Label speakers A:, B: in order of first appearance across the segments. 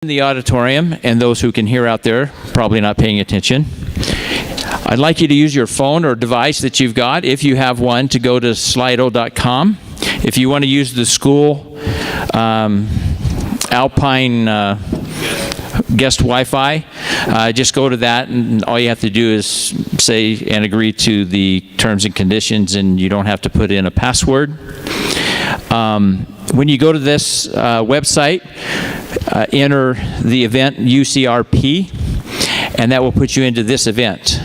A: In the auditorium and those who can hear out there, probably not paying attention, I'd like you to use your phone or device that you've got, if you have one, to go to slido.com. If you want to use the school Alpine guest Wi-Fi, just go to that, and all you have to do is say and agree to the terms and conditions, and you don't have to put in a password. When you go to this website, enter the event UCRP, and that will put you into this event.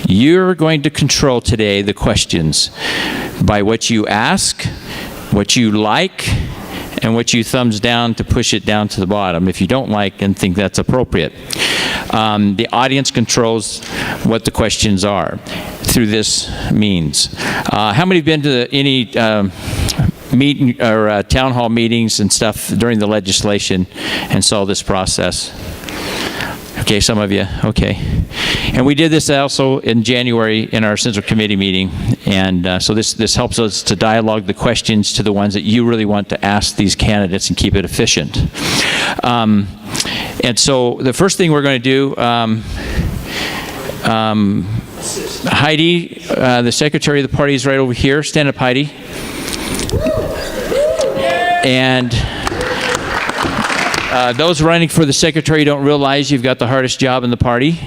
A: You're going to control today the questions by what you ask, what you like, and what you thumbs down to push it down to the bottom if you don't like and think that's appropriate. The audience controls what the questions are through this means. How many have been to any meeting or town hall meetings and stuff during the legislation and saw this process? Okay, some of you, okay. And we did this also in January in our Central Committee meeting, and so this helps us to dialogue the questions to the ones that you really want to ask these candidates and keep it efficient. And so the first thing we're going to do, Heidi, the secretary of the party, is right over here. Stand up, Heidi. And those running for the secretary don't realize you've got the hardest job in the party,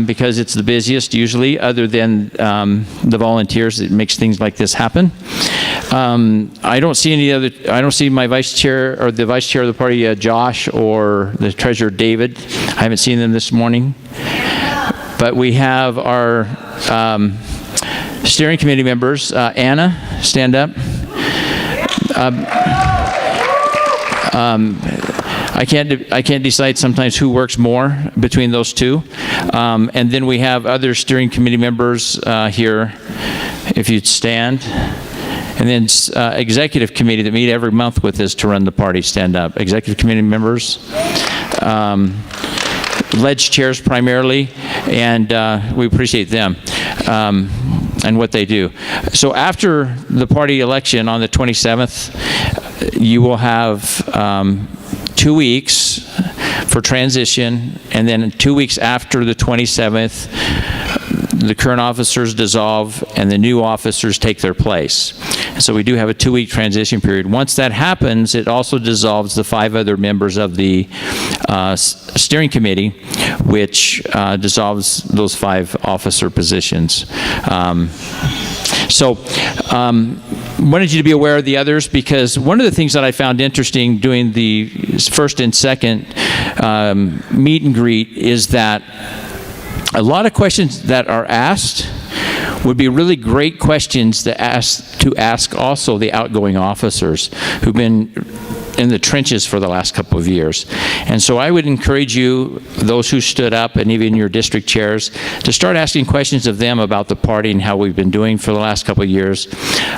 A: because it's the busiest usually, other than the volunteers that makes things like this happen. I don't see my vice chair or the vice chair of the party, Josh, or the treasurer, David. I haven't seen them this morning. But we have our steering committee members. Anna, stand up. I can't decide sometimes who works more between those two. And then we have other steering committee members here, if you'd stand. And then executive committee that meet every month with us to run the party, stand up. Executive committee members. Ledge chairs primarily, and we appreciate them and what they do. So after the party election on the 27th, you will have 2 weeks for transition, and then 2 weeks after the 27th, the current officers dissolve and the new officers take their place. So we do have a 2-week transition period. Once that happens, it also dissolves the 5 other members of the steering committee, which dissolves those 5 officer positions. Wanted you to be aware of the others, because one of the things that I found interesting doing the first and second meet and greet is that a lot of questions that are asked would be really great questions to ask also the outgoing officers who've been in the trenches for the last couple of years. And so I would encourage you, those who stood up, and even your district chairs, to start asking questions of them about the party and how we've been doing for the last couple of years,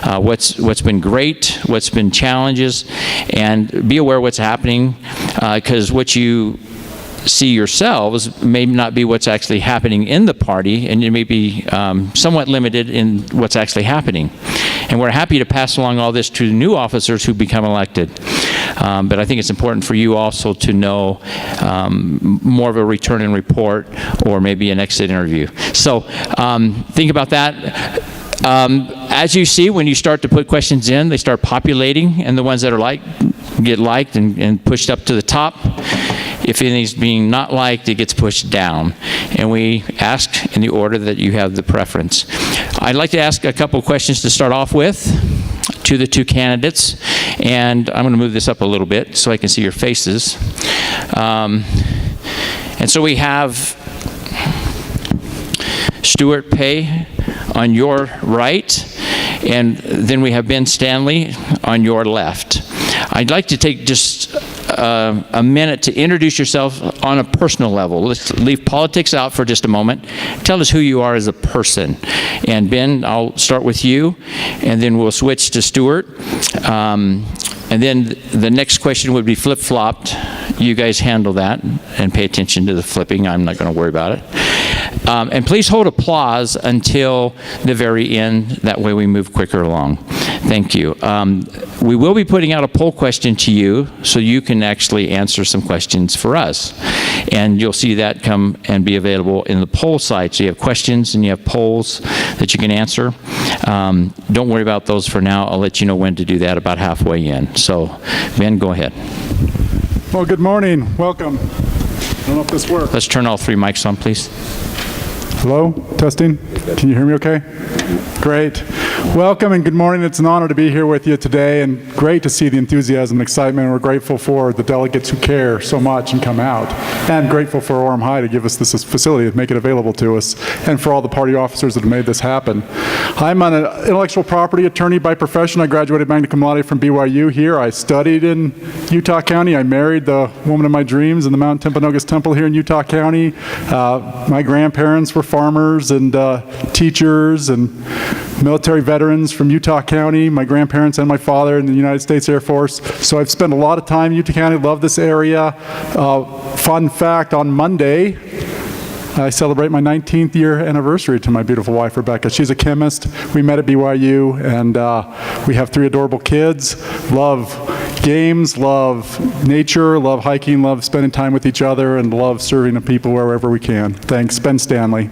A: what's been great, what's been challenges, and be aware what's happening, because what you see yourselves may not be what's actually happening in the party, and you may be somewhat limited in what's actually happening. And we're happy to pass along all this to new officers who become elected. But I think it's important for you also to know more of a return and report, or maybe an exit interview. So think about that. As you see, when you start to put questions in, they start populating, and the ones that are get liked and pushed up to the top. If anything's being not liked, it gets pushed down. And we ask in the order that you have the preference. I'd like to ask a couple questions to start off with to the 2 candidates. And I'm going to move this up a little bit so I can see your faces. And so we have Stuart Pay on your right, and then we have Ben Stanley on your left. I'd like to take just a minute to introduce yourself on a personal level. Let's leave politics out for just a moment. Tell us who you are as a person. And Ben, I'll start with you, and then we'll switch to Stuart. And then the next question would be flip-flopped. You guys handle that and pay attention to the flipping. I'm not going to worry about it. And please hold applause until the very end. That way we move quicker along. Thank you. We will be putting out a poll question to you so you can actually answer some questions for us. And you'll see that come and be available in the poll site. So you have questions and you have polls that you can answer. Don't worry about those for now. I'll let you know when to do that about halfway in. So, Ben, go ahead.
B: Well, good morning. Welcome. I don't know if this works.
A: Let's turn all three mics on, please.
B: Hello? Testing? Can you hear me okay? Great. Welcome and good morning. It's an honor to be here with you today, and great to see the enthusiasm and excitement. We're grateful for the delegates who care so much and come out, and grateful for Orem High to give us this facility, to make it available to us, and for all the party officers that have made this happen. I'm an intellectual property attorney by profession. I graduated magna cum laude from BYU here. I studied in Utah County. I married the woman of my dreams in the Mount Timpanogos Temple here in Utah County. My grandparents were farmers and teachers and military veterans from Utah County, my grandparents and my father in the United States Air Force. So I've spent a lot of time in Utah County, love this area. Fun fact, on Monday, I celebrate my 19th year anniversary to my beautiful wife, Rebecca. She's a chemist. We met at BYU, and we have 3 adorable kids. Love games, love nature, love hiking, love spending time with each other, and love serving the people wherever we can. Thanks. Ben Stanley.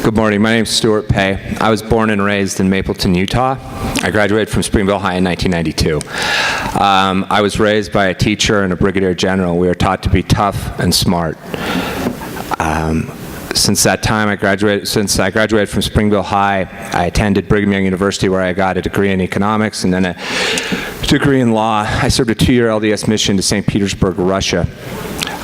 C: Good morning. My name is Stuart Pay. I was born and raised in Mapleton, Utah. I graduated from Springville High in 1992. I was raised by a teacher and a brigadier general. We were taught to be tough and smart. Since that time, since I graduated from Springville High, I attended Brigham Young University, where I got a degree in economics and then a degree in law. I served a 2-year LDS mission to St. Petersburg, Russia.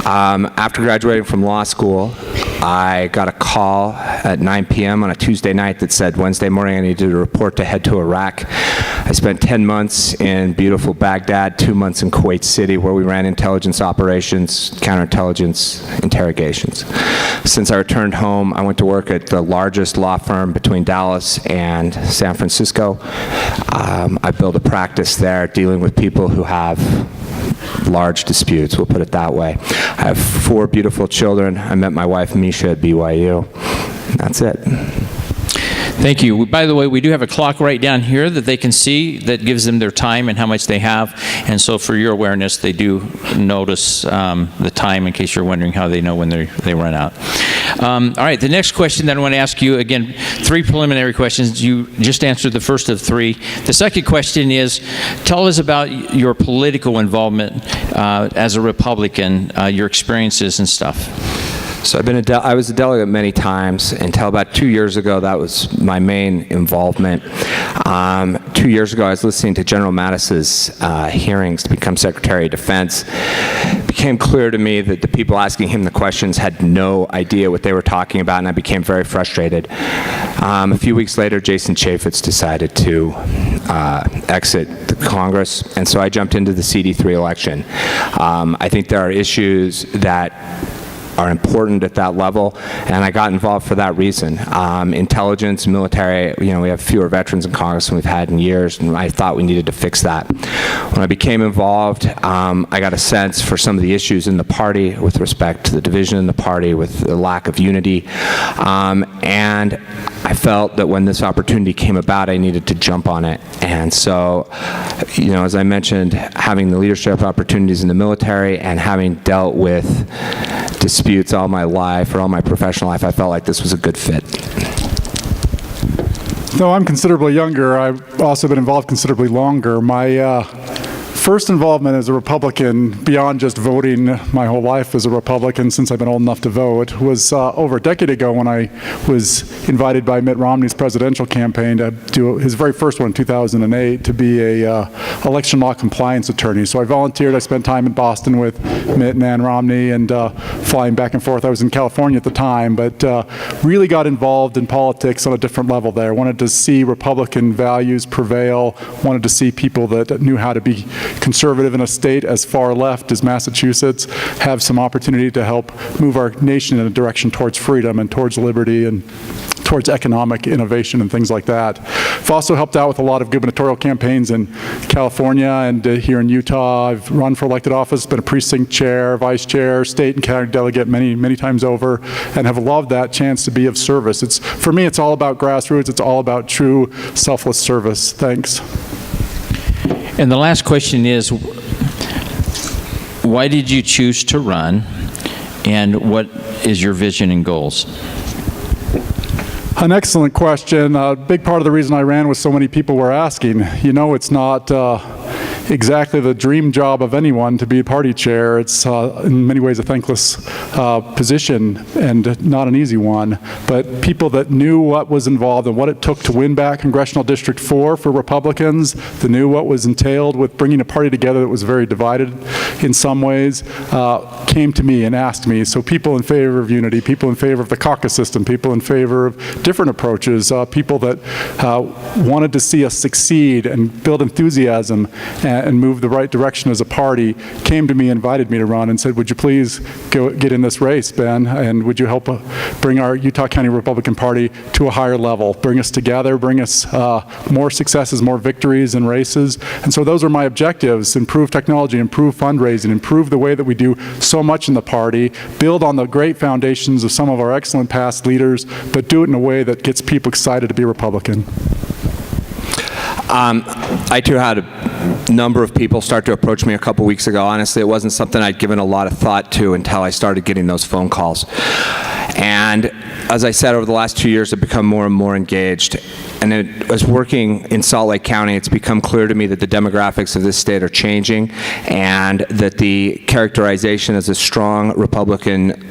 C: After graduating from law school, I got a call at 9 p.m. on a Tuesday night that said Wednesday morning I needed to report to head to Iraq. I spent 10 months in beautiful Baghdad, 2 months in Kuwait City, where we ran intelligence operations, counterintelligence interrogations. Since I returned home, I went to work at the largest law firm between Dallas and San Francisco. I built a practice there dealing with people who have large disputes, we'll put it that way. I have 4 beautiful children. I met my wife, Misha, at BYU. That's it.
A: Thank you. By the way, we do have a clock right down here that they can see that gives them their time and how much they have. And so for your awareness, they do notice the time in case you're wondering how they know when they run out. All right, the next question that I want to ask you, again, 3 preliminary questions. You just answered the first of 3. The second question is, tell us about your political involvement as a Republican, your experiences and stuff.
C: So I was a delegate many times until about 2 years ago. That was my main involvement. 2 years ago, I was listening to General Mattis's hearings to become Secretary of Defense. It became clear to me that the people asking him the questions had no idea what they were talking about, and I became very frustrated. A few weeks later, Jason Chaffetz decided to exit the Congress, and so I jumped into the CD3 election. I think there are issues that are important at that level, and I got involved for that reason. Intelligence, military, we have fewer veterans in Congress than we've had in years, and I thought we needed to fix that. When I became involved, I got a sense for some of the issues in the party with respect to the division in the party, with the lack of unity, and I felt that when this opportunity came about, I needed to jump on it. And so, as I mentioned, having the leadership opportunities in the military and having dealt with disputes all my life, or all my professional life, I felt like this was a good fit.
B: Though I'm considerably younger, I've also been involved considerably longer. My first involvement as a Republican, beyond just voting my whole life as a Republican since I've been old enough to vote, was over a decade ago when I was invited by Mitt Romney's presidential campaign to do his very first one in 2008 to be a election law compliance attorney. So I volunteered. I spent time in Boston with Mitt and Ann Romney and flying back and forth. I was in California at the time, but really got involved in politics on a different level there. Wanted to see Republican values prevail, wanted to see people that knew how to be conservative in a state as far left as Massachusetts, have some opportunity to help move our nation in a direction towards freedom and towards liberty and towards economic innovation and things like that. I've also helped out with a lot of gubernatorial campaigns in California and here in Utah. I've run for elected office, been a precinct chair, vice chair, state and county delegate many times over, and have loved that chance to be of service. For me, it's all about grassroots. It's all about true selfless service. Thanks.
A: And the last question is, why did you choose to run, and what is your vision and goals?
B: An excellent question. A big part of the reason I ran was so many people were asking. You know, it's not exactly the dream job of anyone to be party chair. It's in many ways a thankless position and not an easy one. But people that knew what was involved and what it took to win back Congressional District 4 for Republicans, that knew what was entailed with bringing a party together that was very divided in some ways, came to me and asked me. So people in favor of unity, people in favor of the caucus system, people in favor of different approaches, people that wanted to see us succeed and build enthusiasm and move the right direction as a party, came to me, invited me to run, and said, would you please go get in this race, Ben, and would you help bring our Utah County Republican Party to a higher level, bring us together, bring us more successes, more victories in races. And so those are my objectives: improve technology, improve fundraising, improve the way that we do so much in the party, build on the great foundations of some of our excellent past leaders, but do it in a way that gets people excited to be Republican.
C: I too had a number of people start to approach me a couple weeks ago. Honestly, it wasn't something I'd given a lot of thought to until I started getting those phone calls. And as I said, over the last 2 years, I've become more and more engaged. And as working in Salt Lake County, it's become clear to me that the demographics of this state are changing, and that the characterization as a strong Republican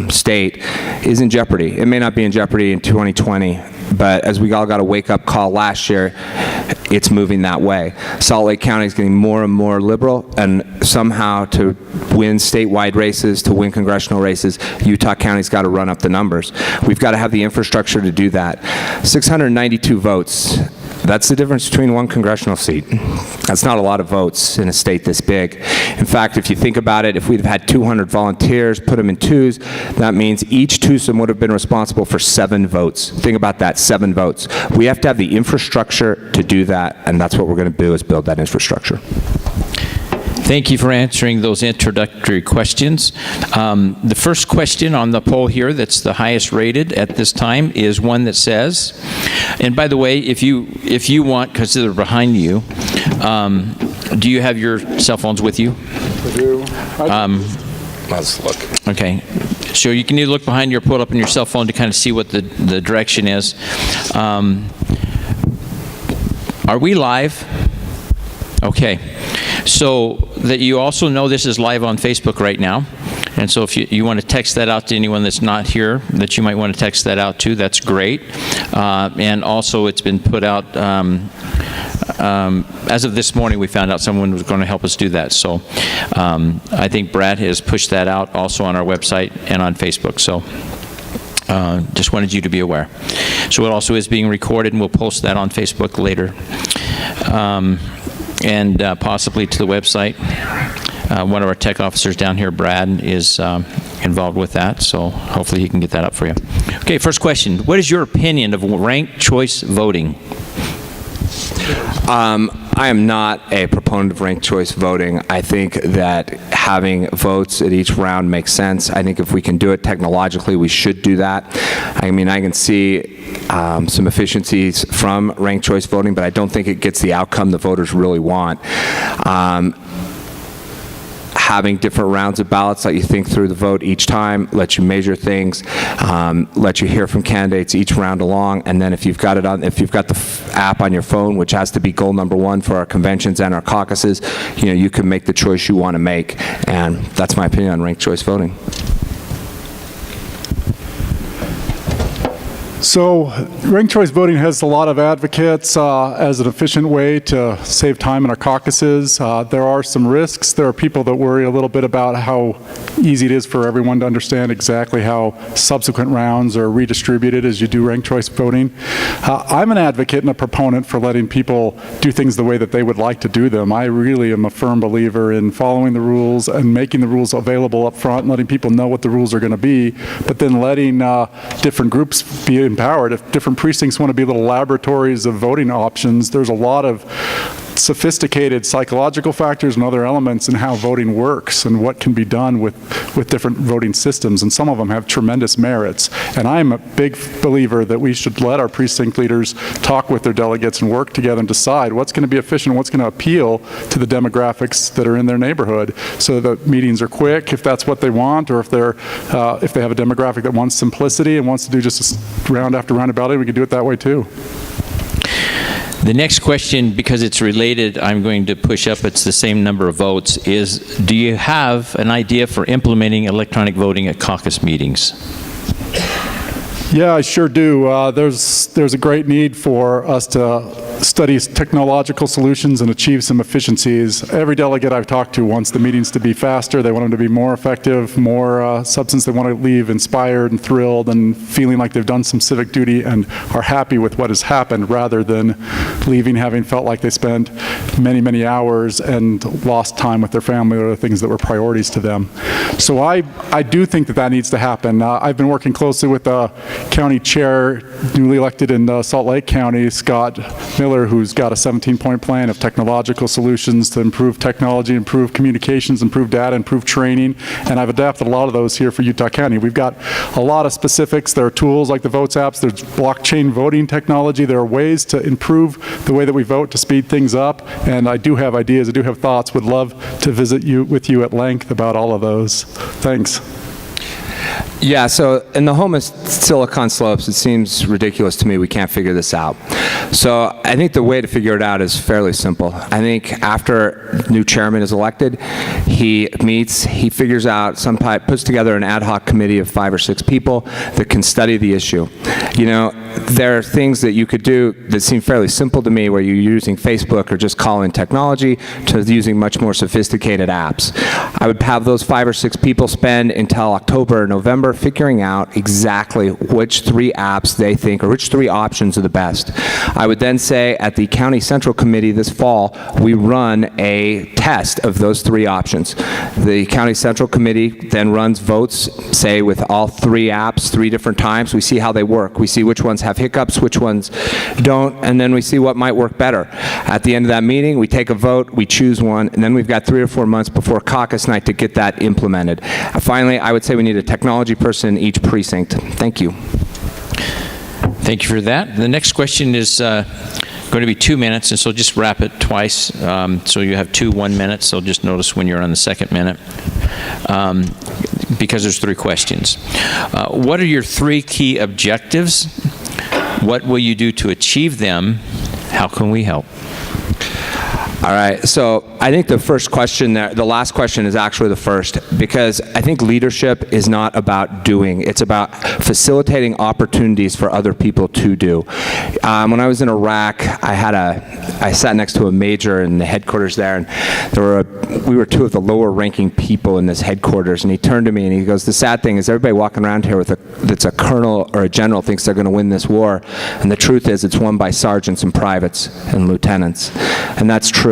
C: state is in jeopardy. It may not be in jeopardy in 2020, but as we all got a wake-up call last year, it's moving that way. Salt Lake County is getting more and more liberal, and somehow to win statewide races, to win congressional races, Utah County's got to run up the numbers. We've got to have the infrastructure to do that. 692 votes. That's the difference between one congressional seat. That's not a lot of votes in a state this big. In fact, if you think about it, if we'd have had 200 volunteers, put them in twos, that means each twosome would have been responsible for 7 votes. Think about that, 7 votes. We have to have the infrastructure to do that, and that's what we're going to do, is build that infrastructure.
A: Thank you for answering those introductory questions. The first question on the poll here that's the highest rated at this time is one that says, and by the way, if you want, because they're behind you, do you have your cell phones with you?
B: I do.
C: Let's look.
A: Okay. So you can either look behind you or pull it up on your cell phone to kind of see what the direction is. Are we live? Okay. So that you also know this is live on Facebook right now. And so if you want to text that out to anyone that's not here, that you might want to text that out to, that's great. And also it's been put out, as of this morning, we found out someone was going to help us do that. So I think Brad has pushed that out also on our website and on Facebook. So just wanted you to be aware. So it also is being recorded, and we'll post that on Facebook later. And possibly to the website. One of our tech officers down here, Brad, is involved with that, so hopefully he can get that up for you. Okay, first question. What is your opinion of ranked choice voting?
C: I am not a proponent of ranked choice voting. I think that having votes at each round makes sense. I think if we can do it technologically, we should do that. I mean, I can see some efficiencies from ranked choice voting, but I don't think it gets the outcome the voters really want. Having different rounds of ballots, let you think through the vote each time, let you measure things, let you hear from candidates each round along, and then if you've got the app on your phone, which has to be goal number 1 for our conventions and our caucuses, you can make the choice you want to make, and that's my opinion on ranked choice voting.
B: So ranked choice voting has a lot of advocates as an efficient way to save time in our caucuses. There are some risks. There are people that worry a little bit about how easy it is for everyone to understand exactly how subsequent rounds are redistributed as you do ranked choice voting. I'm an advocate and a proponent for letting people do things the way that they would like to do them. I really am a firm believer in following the rules and making the rules available up front and letting people know what the rules are going to be, but then letting different groups be empowered. If different precincts want to be little laboratories of voting options, there's a lot of sophisticated psychological factors and other elements in how voting works and what can be done with different voting systems, and some of them have tremendous merits. And I'm a big believer that we should let our precinct leaders talk with their delegates and work together and decide what's going to be efficient, what's going to appeal to the demographics that are in their neighborhood, so that meetings are quick if that's what they want, or if they have a demographic that wants simplicity and wants to do just round after round of balloting, we can do it that way too.
A: The next question, because it's related, I'm going to push up, it's the same number of votes, is do you have an idea for implementing electronic voting at caucus meetings?
B: Yeah, I sure do. There's a great need for us to study technological solutions and achieve some efficiencies. Every delegate I've talked to wants the meetings to be faster. They want them to be more effective, more substance. They want to leave inspired and thrilled and feeling like they've done some civic duty and are happy with what has happened, rather than leaving having felt like they spent many, many hours and lost time with their family or the things that were priorities to them. So I do think that needs to happen. I've been working closely with the county chair, newly elected in Salt Lake County, Scott Miller, who's got a 17-point plan of technological solutions to improve technology, improve communications, improve data, improve training, and I've adapted a lot of those here for Utah County. We've got a lot of specifics. There are tools like the Votes apps, there's blockchain voting technology, there are ways to improve the way that we vote to speed things up, and I do have ideas, I do have thoughts, would love to visit with you at length about all of those. Thanks.
C: Yeah, so in the home of Silicon Slopes, it seems ridiculous to me we can't figure this out. So I think the way to figure it out is fairly simple. I think after new chairman is elected, he meets, he figures out some type, puts together an ad hoc committee of 5 or 6 people that can study the issue. You know, there are things that you could do that seem fairly simple to me, where you're using Facebook or just call-in technology, to using much more sophisticated apps. I would have those 5 or 6 people spend until October or November figuring out exactly which 3 apps they think, or which 3 options are the best. I would then say at the County Central Committee this fall, we run a test of those 3 options. The County Central Committee then runs votes, say with all 3 apps, 3 different times. We see how they work. We see which ones have hiccups, which ones don't, and then we see what might work better. At the end of that meeting, we take a vote, we choose one, and then we've got 3 or 4 months before caucus night to get that implemented. Finally, I would say we need a technology person in each precinct. Thank you.
A: Thank you for that. The next question is going to be 2 minutes, and so just wrap it twice. So you have 2 1 minutes, so just notice when you're on the second minute. Because there's 3 questions. What are your 3 key objectives? What will you do to achieve them? How can we help?
C: All right, so I think the first question there, the last question is actually the first, because I think leadership is not about doing, it's about facilitating opportunities for other people to do. When I was in Iraq, I sat next to a major in the headquarters there, and we were 2 of the lower ranking people in this headquarters, and he turned to me and he goes, the sad thing is everybody walking around here that's a colonel or a general thinks they're going to win this war, and the truth is it's won by sergeants and privates and lieutenants, and that's true.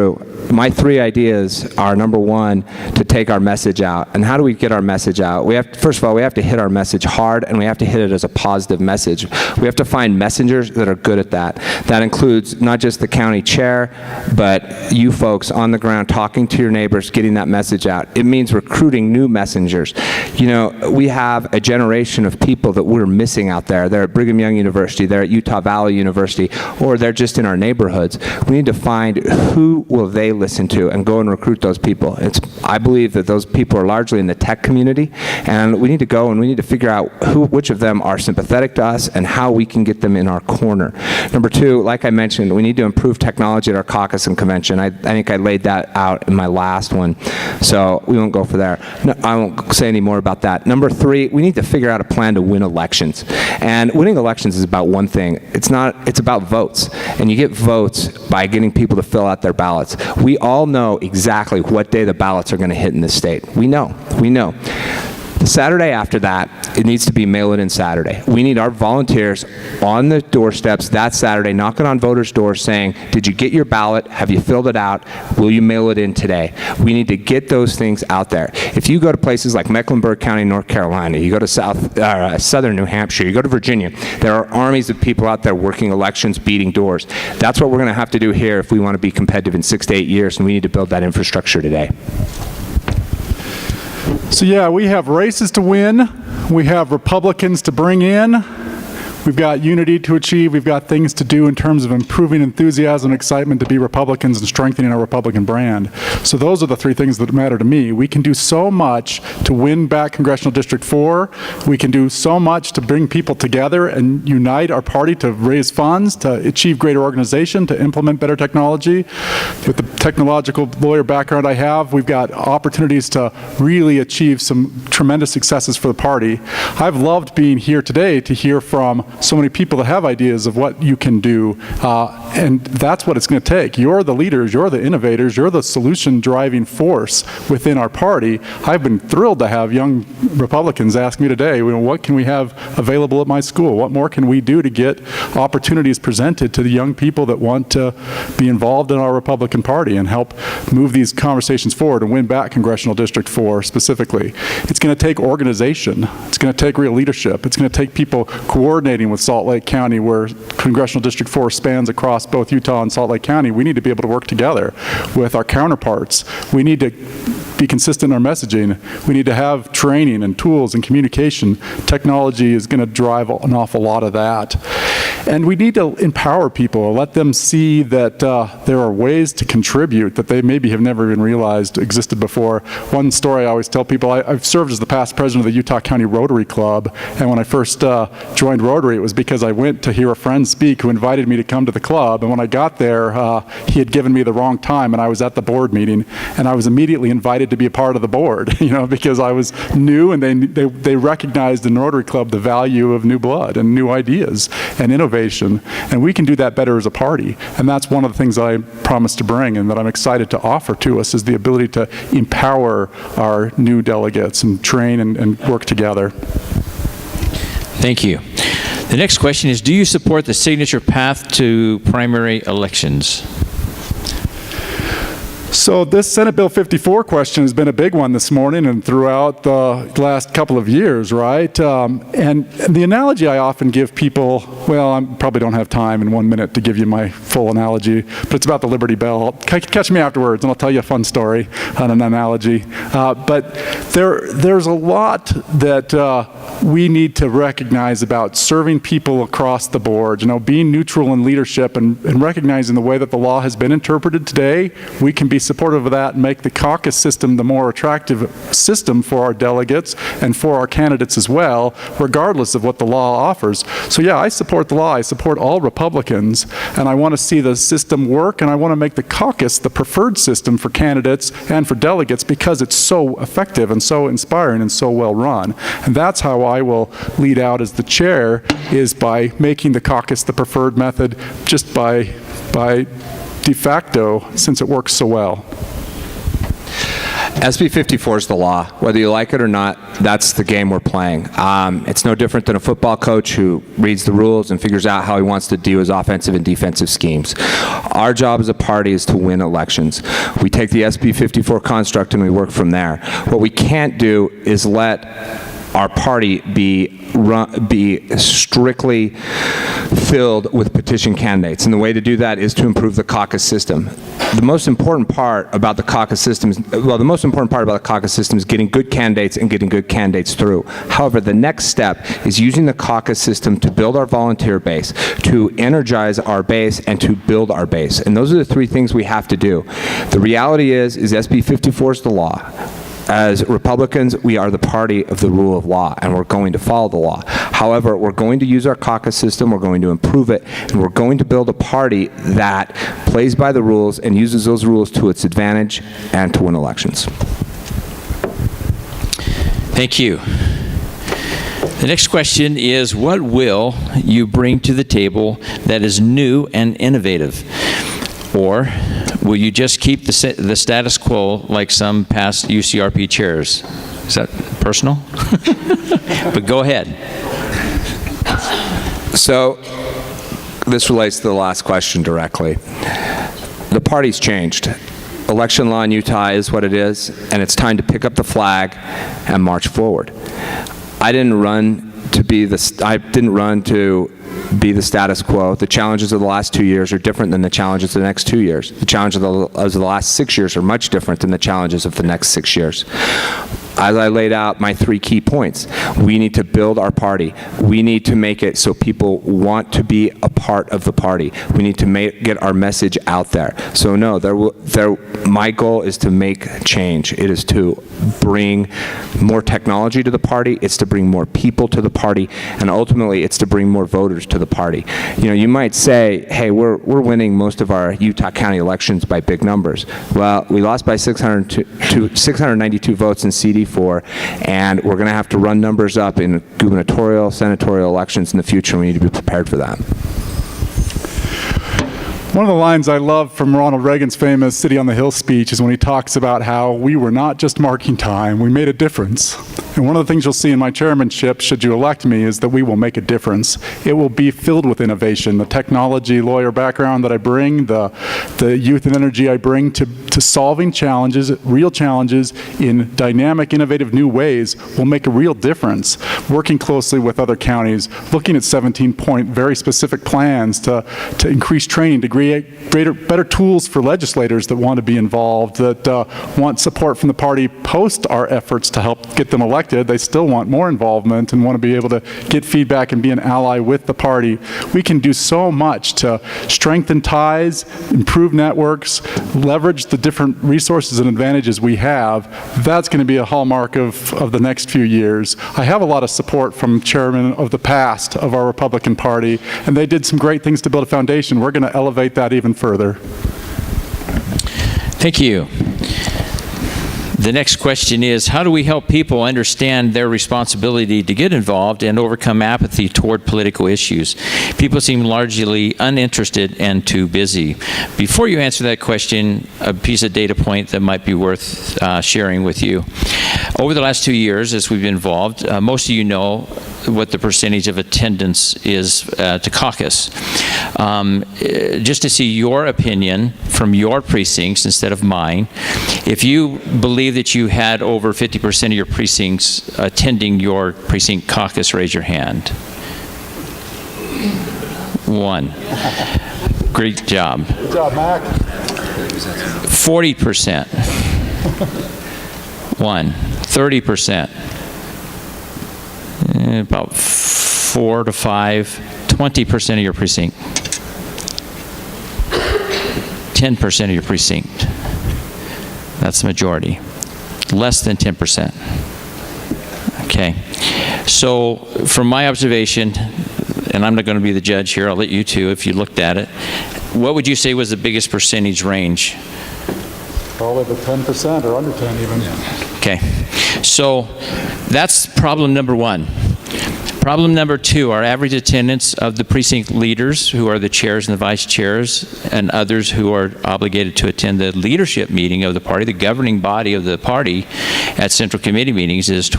C: My 3 ideas are, number 1, to take our message out. And how do we get our message out? First of all, we have to hit our message hard, and we have to hit it as a positive message. We have to find messengers that are good at that. That includes not just the county chair, but you folks on the ground talking to your neighbors, getting that message out. It means recruiting new messengers. You know, we have a generation of people that we're missing out there. They're at Brigham Young University, they're at Utah Valley University, or they're just in our neighborhoods. We need to find who will they listen to and go and recruit those people. I believe that those people are largely in the tech community, and we need to go and we need to figure out which of them are sympathetic to us and how we can get them in our corner. Number 2, like I mentioned, we need to improve technology at our caucus and convention. I think I laid that out in my last one, so we won't go for there. No, I won't say any more about that. Number 3, we need to figure out a plan to win elections. And winning elections is about one thing. It's about votes. And you get votes by getting people to fill out their ballots. We all know exactly what day the ballots are going to hit in this state. We know. Saturday after that, it needs to be mail-it-in Saturday. We need our volunteers on the doorsteps that Saturday, knocking on voters' doors saying, did you get your ballot? Have you filled it out? Will you mail it in today? We need to get those things out there. If you go to places like Mecklenburg County, North Carolina, you go to southern New Hampshire, you go to Virginia, there are armies of people out there working elections, beating doors. That's what we're going to have to do here if we want to be competitive in 6 to 8 years, and we need to build that infrastructure today.
B: So yeah, we have races to win. We have Republicans to bring in. We've got unity to achieve. We've got things to do in terms of improving enthusiasm and excitement to be Republicans and strengthening our Republican brand. So those are the three things that matter to me. We can do so much to win back Congressional District 4. We can do so much to bring people together and unite our party to raise funds, to achieve greater organization, to implement better technology. With the technological lawyer background I have, we've got opportunities to really achieve some tremendous successes for the party. I've loved being here today to hear from so many people that have ideas of what you can do, and that's what it's going to take. You're the leaders, you're the innovators, you're the solution driving force within our party. I've been thrilled to have young Republicans ask me today, what can we have available at my school? What more can we do to get opportunities presented to the young people that want to be involved in our Republican Party and help move these conversations forward and win back Congressional District 4 specifically? It's going to take organization. It's going to take real leadership. It's going to take people coordinating with Salt Lake County, where Congressional District 4 spans across both Utah and Salt Lake County. We need to be able to work together with our counterparts. We need to be consistent in our messaging. We need to have training and tools and communication. Technology is going to drive an awful lot of that. And we need to empower people, let them see that there are ways to contribute that they maybe have never even realized existed before. One story I always tell people, I've served as the past president of the Utah County Rotary Club, and when I first joined Rotary, it was because I went to hear a friend speak who invited me to come to the club, and when I got there, he had given me the wrong time, and I was at the board meeting, and I was immediately invited to be a part of the board, because I was new, and they recognized in Rotary Club the value of new blood and new ideas and innovation. And we can do that better as a party. And that's one of the things I promised to bring and that I'm excited to offer to us is the ability to empower our new delegates and train and work together.
A: Thank you. The next question is, do you support the signature path to primary elections?
B: So this Senate Bill 54 question has been a big one this morning and throughout the last couple of years, right? And the analogy I often give people, well, I probably don't have time in 1 minute to give you my full analogy, but it's about the Liberty Bell. Catch me afterwards and I'll tell you a fun story on an analogy. But there's a lot that we need to recognize about serving people across the board, being neutral in leadership and recognizing the way that the law has been interpreted today. We can be supportive of that and make the caucus system the more attractive system for our delegates and for our candidates as well, regardless of what the law offers. So yeah, I support the law. I support all Republicans, and I want to see the system work, and I want to make the caucus the preferred system for candidates and for delegates because it's so effective and so inspiring and so well run. And that's how I will lead out as the chair, is by making the caucus the preferred method just by de facto, since it works so well.
C: SB 54 is the law. Whether you like it or not, that's the game we're playing. It's no different than a football coach who reads the rules and figures out how he wants to do his offensive and defensive schemes. Our job as a party is to win elections. We take the SB 54 construct and we work from there. What we can't do is let our party be strictly filled with petition candidates. And the way to do that is to improve the caucus system. The most important part about the caucus system is, getting good candidates and getting good candidates through. However, the next step is using the caucus system to build our volunteer base, to energize our base, and to build our base. And those are the three things we have to do. The reality is SB 54 is the law. As Republicans, we are the party of the rule of law, and we're going to follow the law. However, we're going to use our caucus system, we're going to improve it, and we're going to build a party that plays by the rules and uses those rules to its advantage and to win elections.
A: Thank you. The next question is, what will you bring to the table that is new and innovative? Or will you just keep the status quo like some past UCRP chairs? Is that personal? But go ahead.
C: So this relates to the last question directly. The party's changed. Election law in Utah is what it is, and it's time to pick up the flag and march forward. I didn't run to be the status quo. The challenges of the last 2 years are different than the challenges of the next 2 years. The challenges of the last 6 years are much different than the challenges of the next 6 years. As I laid out my 3 key points, we need to build our party. We need to make it so people want to be a part of the party. We need to get our message out there. So no, my goal is to make change. It is to bring more technology to the party. It's to bring more people to the party. And ultimately, it's to bring more voters to the party. You know, you might say, hey, we're winning most of our Utah County elections by big numbers. Well, we lost by 692 votes in CD4, and we're going to have to run numbers up in gubernatorial, senatorial elections in the future, and we need to be prepared for that.
B: One of the lines I love from Ronald Reagan's famous City on the Hill speech is when he talks about how we were not just marking time, we made a difference. And one of the things you'll see in my chairmanship, should you elect me, is that we will make a difference. It will be filled with innovation. The technology lawyer background that I bring, the youth and energy I bring to solving challenges, real challenges in dynamic, innovative new ways will make a real difference. Working closely with other counties, looking at 17-point very specific plans to increase training, to create better tools for legislators that want to be involved, that want support from the party post our efforts to help get them elected. They still want more involvement and want to be able to get feedback and be an ally with the party. We can do so much to strengthen ties, improve networks, leverage the different resources and advantages we have. That's going to be a hallmark of the next few years. I have a lot of support from chairmen of the past of our Republican Party, and they did some great things to build a foundation. We're going to elevate that even further.
A: Thank you. The next question is, how do we help people understand their responsibility to get involved and overcome apathy toward political issues? People seem largely uninterested and too busy. Before you answer that question, a piece of data point that might be worth sharing with you. Over the last 2 years, as we've been involved, most of you know what the percentage of attendance is to caucus. Just to see your opinion from your precincts instead of mine, if you believe that you had over 50% of your precincts attending your precinct caucus, raise your hand. 1. Great job.
B: Good job, Mac.
A: 40%. 1. 30%. About 4 to 5. 20% of your precinct. 10% of your precinct. That's the majority. Less than 10%. Okay. So from my observation, and I'm not going to be the judge here, I'll let you two if you looked at it, what would you say was the biggest percentage range?
B: Probably the 10% or under 10 even.
A: Okay. So that's problem number 1. Problem number 2, our average attendance of the precinct leaders, who are the chairs and the vice chairs, and others who are obligated to attend the leadership meeting of the party, the governing body of the party at central committee meetings, is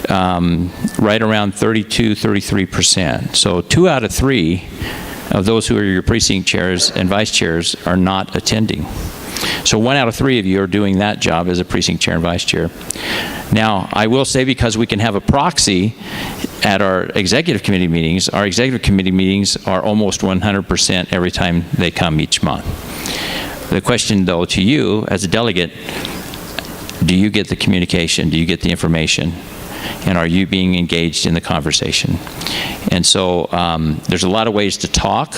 A: right around 33%. So 2 out of 3 of those who are your precinct chairs and vice chairs are not attending. So 1 out of 3 of you are doing that job as a precinct chair and vice chair. Now, I will say, because we can have a proxy at our executive committee meetings, our executive committee meetings are almost 100% every time they come each month. The question, though, to you as a delegate, do you get the communication? Do you get the information? And are you being engaged in the conversation? And so there's a lot of ways to talk,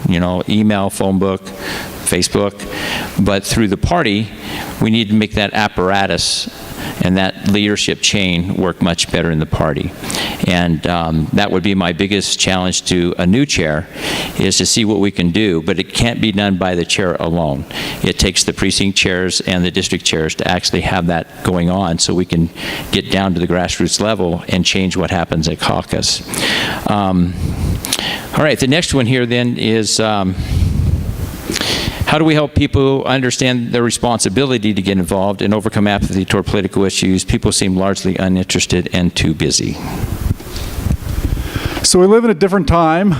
A: you know, email, phone book, Facebook, but through the party, we need to make that apparatus and that leadership chain work much better in the party. And that would be my biggest challenge to a new chair, is to see what we can do, but it can't be done by the chair alone. It takes the precinct chairs and the district chairs to actually have that going on, so we can get down to the grassroots level and change what happens at caucus. All right, the next one here then is, How do we help people understand their responsibility to get involved and overcome apathy toward political issues? People seem largely uninterested and too busy.
B: So we live in a different time.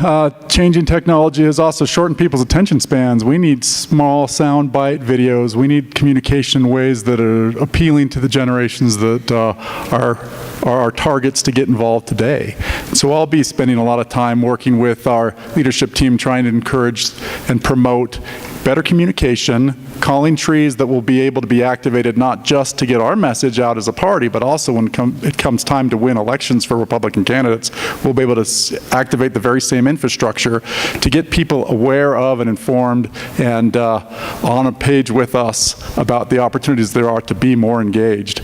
B: Changing technology has also shortened people's attention spans. We need small soundbite videos. We need communication in ways that are appealing to the generations that are our targets to get involved today. So I'll be spending a lot of time working with our leadership team trying to encourage and promote better communication, calling trees that will be able to be activated not just to get our message out as a party, but also when it comes time to win elections for Republican candidates, we'll be able to activate the very same infrastructure to get people aware of and informed and on a page with us about the opportunities there are to be more engaged.